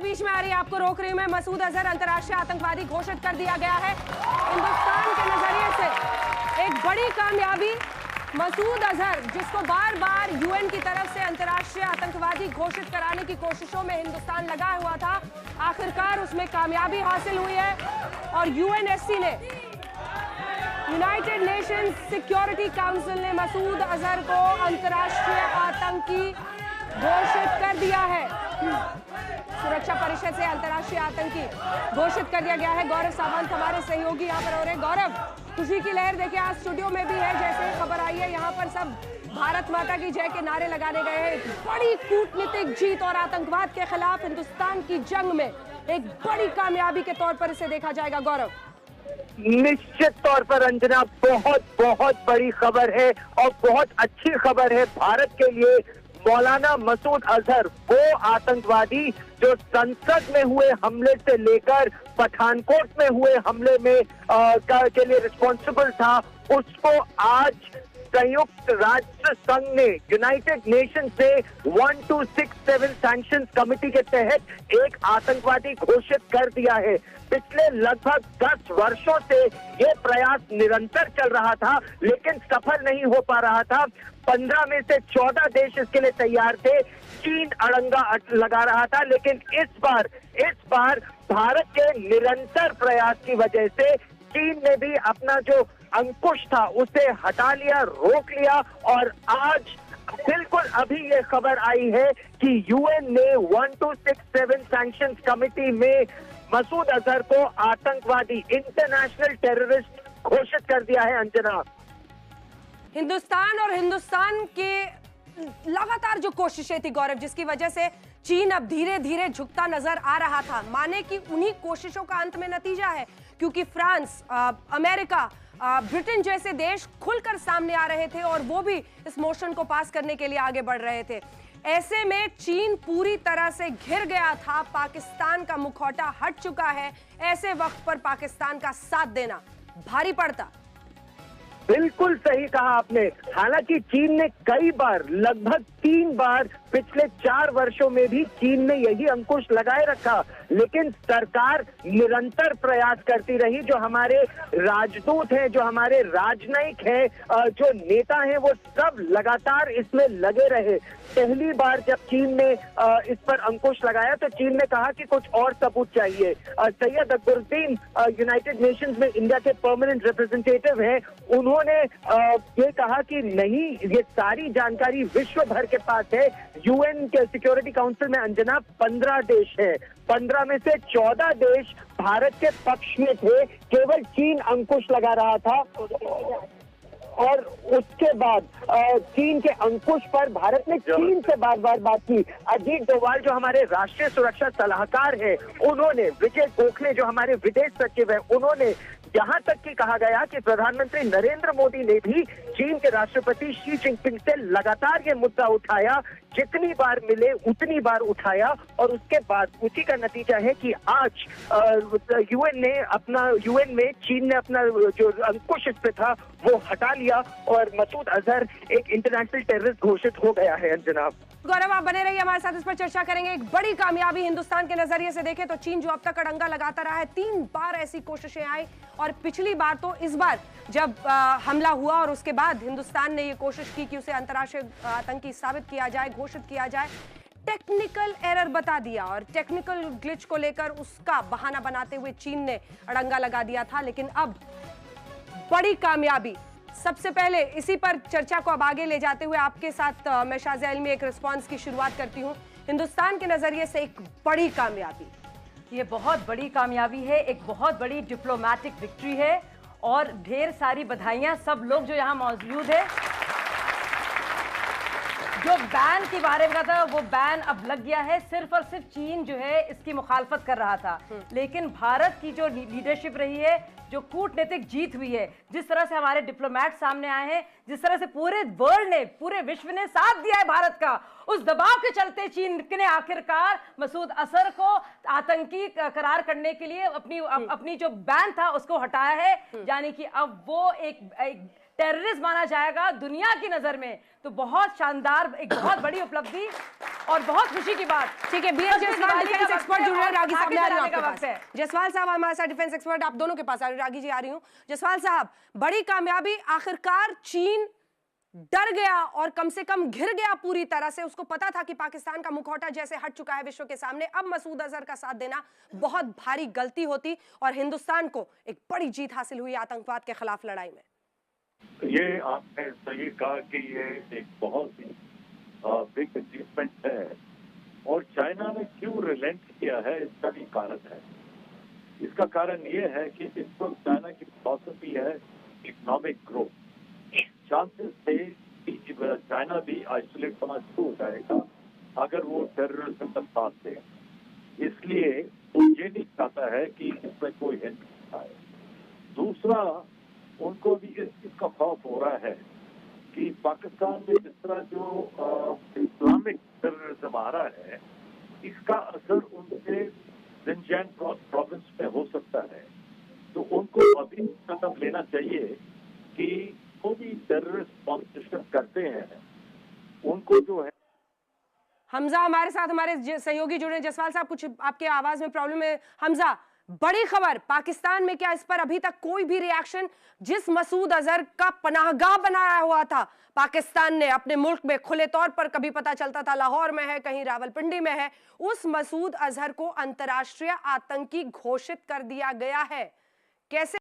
बीच में आ रही है, आपको रोक रही हूं मैं। मसूद अजहर अंतर्राष्ट्रीय आतंकवादी घोषित कर दिया गया है। हिंदुस्तान के नजरिए से एक बड़ी कामयाबी। मसूद अजहर, जिसको बार बार यूएन की तरफ से अंतर्राष्ट्रीय आतंकवादी घोषित कराने की कोशिशों में हिंदुस्तान लगा हुआ था, आखिरकार उसमें कामयाबी हासिल हुई है और यूएनएससी ने, यूनाइटेड नेशंस सिक्योरिटी काउंसिल ने मसूद अजहर को अंतर्राष्ट्रीय आतंकी घोषित कर दिया है। सुरक्षा परिषद से अंतर्राष्ट्रीय आतंकी घोषित कर दिया गया है। गौरव सावंत हमारे सहयोगी यहाँ पर हो रहे हैं। गौरव, खुशी की लहर देखिए आज स्टूडियो में भी है। जैसे ही खबर आई है यहाँ पर सब भारत माता की जय के नारे लगाने गए हैं। बड़ी कूटनीतिक जीत और आतंकवाद के खिलाफ हिंदुस्तान की जंग में एक बड़ी कामयाबी के तौर पर इसे देखा जाएगा। गौरव, निश्चित तौर पर अंजना, बहुत बहुत बड़ी खबर है और बहुत अच्छी खबर है भारत के लिए। मौलाना मसूद अजहर, वो आतंकवादी जो संसद में हुए हमले से लेकर पठानकोट में हुए हमले में के लिए रिस्पॉन्सिबल था, उसको आज संयुक्त राष्ट्र संघ ने यूनाइटेड नेशन से 1267 सैंक्शंस कमेटी के तहत एक आतंकवादी घोषित कर दिया है। पिछले लगभग 10 वर्षों से ये प्रयास निरंतर चल रहा था, लेकिन सफल नहीं हो पा रहा था। 15 में से 14 देश इसके लिए तैयार थे। चीन अड़ंगा लगा रहा था, लेकिन इस बार भारत के निरंतर प्रयास की वजह से चीन ने भी अपना जो अंकुश था उसे हटा लिया, रोक लिया और आज बिल्कुल अभी ये खबर आई है कि यूएन ने 1267 सैंक्शंस कमेटी में मसूद अजहर को आतंकवादी, इंटरनेशनल टेररिस्ट घोषित कर दिया है। अंजना, हिंदुस्तान और हिंदुस्तान के लगातार जो कोशिशें थी गौरव, जिसकी वजह से चीन अब धीरे धीरे झुकता नजर आ रहा था, माने कि उन्हीं कोशिशों का अंत में नतीजा है, क्योंकि फ्रांस, अमेरिका, ब्रिटेन जैसे देश खुलकर सामने आ रहे थे और वो भी इस मोशन को पास करने के लिए आगे बढ़ रहे थे। ऐसे में चीन पूरी तरह से घिर गया था, पाकिस्तान का मुखौटा हट चुका है। ऐसे वक्त पर पाकिस्तान का साथ देना भारी पड़ता। बिल्कुल सही कहा आपने। हालांकि चीन ने कई बार, लगभग 3 बार पिछले 4 वर्षों में भी चीन ने यही अंकुश लगाए रखा, लेकिन सरकार निरंतर प्रयास करती रही। जो हमारे राजदूत हैं, जो हमारे राजनयिक हैं, जो नेता हैं, वो सब लगातार इसमें लगे रहे। पहली बार जब चीन ने इस पर अंकुश लगाया तो चीन ने कहा कि कुछ और सबूत चाहिए। सैयद अकबरुद्दीन यूनाइटेड नेशंस में इंडिया के परमानेंट रिप्रेजेंटेटिव हैं, उन्होंने ये कहा कि नहीं, ये सारी जानकारी विश्व भर के पास है। यूएन के सिक्योरिटी काउंसिल में अंजना 15 देश है, 15 में से 14 देश भारत के पक्ष में थे, केवल चीन अंकुश लगा रहा था। और उसके बाद चीन के अंकुश पर भारत ने चीन से बार बार बात की। अजीत डोभाल जो हमारे राष्ट्रीय सुरक्षा सलाहकार हैं, उन्होंने, विजय गोखले जो हमारे विदेश सचिव हैं, उन्होंने, यहाँ तक कि कहा गया कि प्रधानमंत्री नरेंद्र मोदी ने भी चीन के राष्ट्रपति शी जिनपिंग से लगातार ये मुद्दा उठाया, जितनी बार मिले उतनी बार उठाया और उसके बाद उसी का नतीजा है कि आज यूएन में चीन ने अपना जो अंकुश इस पे था वो हटा लिया और मसूद अजहर एक इंटरनेशनल टेररिस्ट घोषित हो गया है। जनाब गौरव, आप बने रहिए हमारे साथ, इस पर चर्चा करेंगे। एक बड़ी कामयाबी हिंदुस्तान के नजरिए से देखें तो चीन जो अब तक अड़ंगा लगाता रहा है, 3 बार ऐसी कोशिशें आई और पिछली बार तो इस बार जब हमला हुआ और उसके बाद हिंदुस्तान ने ये कोशिश की कि उसे अंतर्राष्ट्रीय आतंकी साबित किया जाए, घोषित किया जाए, टेक्निकल एरर बता दिया और टेक्निकल ग्लिच को लेकर उसका बहाना बनाते हुए चीन ने अड़ंगा लगा दिया था। लेकिन अब बड़ी कामयाबी। सबसे पहले इसी पर चर्चा को अब आगे ले जाते हुए आपके साथ मैं शाज़िया इल्मी एक रिस्पांस की शुरुआत करती हूं। हिंदुस्तान के नजरिए से एक बड़ी कामयाबी, ये बहुत बड़ी कामयाबी है, एक बहुत बड़ी डिप्लोमेटिक विक्ट्री है और ढेर सारी बधाइयां सब लोग जो यहाँ मौजूद है। जो बैन के बारे में था वो बैन अब लग गया है। सिर्फ और सिर्फ चीन जो है इसकी मुखालफत कर रहा था, लेकिन भारत की जो लीडरशिप रही है, जो कूटनीतिक जीत हुई है, जिस तरह से हमारे डिप्लोमेट सामने आए हैं, जिस तरह से पूरे वर्ल्ड ने, पूरे विश्व ने साथ दिया है भारत का, उस दबाव के चलते चीन ने आखिरकार मसूद अजहर को आतंकी करार करने के लिए अपनी जो बैन था उसको हटाया है। यानी कि अब वो एक टेररिस्ट माना जाएगा दुनिया की नजर में। तो बहुत शानदार, एक बहुत बड़ी उपलब्धि और बहुत खुशी की बात। ठीक है, बीएचएस डिफेंस एक्सपर्ट जुड़ रागी साहब, आगे मैं आ रही हूं बढ़ाने का आपके वक्त है। पास। जसवाल साहब हमारे साथ डिफेंस एक्सपर्ट, आप दोनों के पास आ रही हूं। रागी जी आ रही हूं। जसवाल साहब, बड़ी कामयाबी, आखिरकार चीन डर गया और कम से कम घिर गया पूरी तरह से। उसको पता था कि पाकिस्तान का मुखौटा जैसे हट चुका है विश्व के सामने, अब मसूद अजहर का साथ देना बहुत भारी गलती होती और हिंदुस्तान को एक बड़ी जीत हासिल हुई आतंकवाद के खिलाफ लड़ाई में। ये आपने सही कहा कि ये एक बहुत ही बिग अचीवमेंट है और चाइना ने क्यों रिलेंट किया है इसका भी कारण है। इसका कारण ये है कि इस वक्त चाइना की फिलॉसफी है इकोनॉमिक ग्रोथ। चांसेस थे कि चाइना भी आइसोलेट होना शुरू हो जाएगा अगर वो टेररिज्म का साथ दे, इसलिए वो ये नहीं चाहता है कि इसमें कोई हिंद आए। दूसरा, उनको भी इस चीज का खौफ हो रहा है कि पाकिस्तान में जिस तरह जो इस्लामिक टेररिज्म आ रहा है, इसका असर उनके जिनजियांग प्रोविंस में हो सकता है। तो उनको अभी कदम लेना चाहिए कि वो भी टेररिस्ट स्पॉन्सरशिप करते हैं, उनको जो है। हमजा हमारे साथ, हमारे सहयोगी जुड़े। जसवाल साहब, कुछ आपके आवाज में प्रॉब्लम है। हमजा, बड़ी खबर पाकिस्तान में, क्या इस पर अभी तक कोई भी रिएक्शन? जिस मसूद अजहर का पनाहगाह बनाया हुआ था पाकिस्तान ने अपने मुल्क में, खुले तौर पर कभी पता चलता था लाहौर में है, कहीं रावलपिंडी में है, उस मसूद अजहर को अंतर्राष्ट्रीय आतंकी घोषित कर दिया गया है। कैसे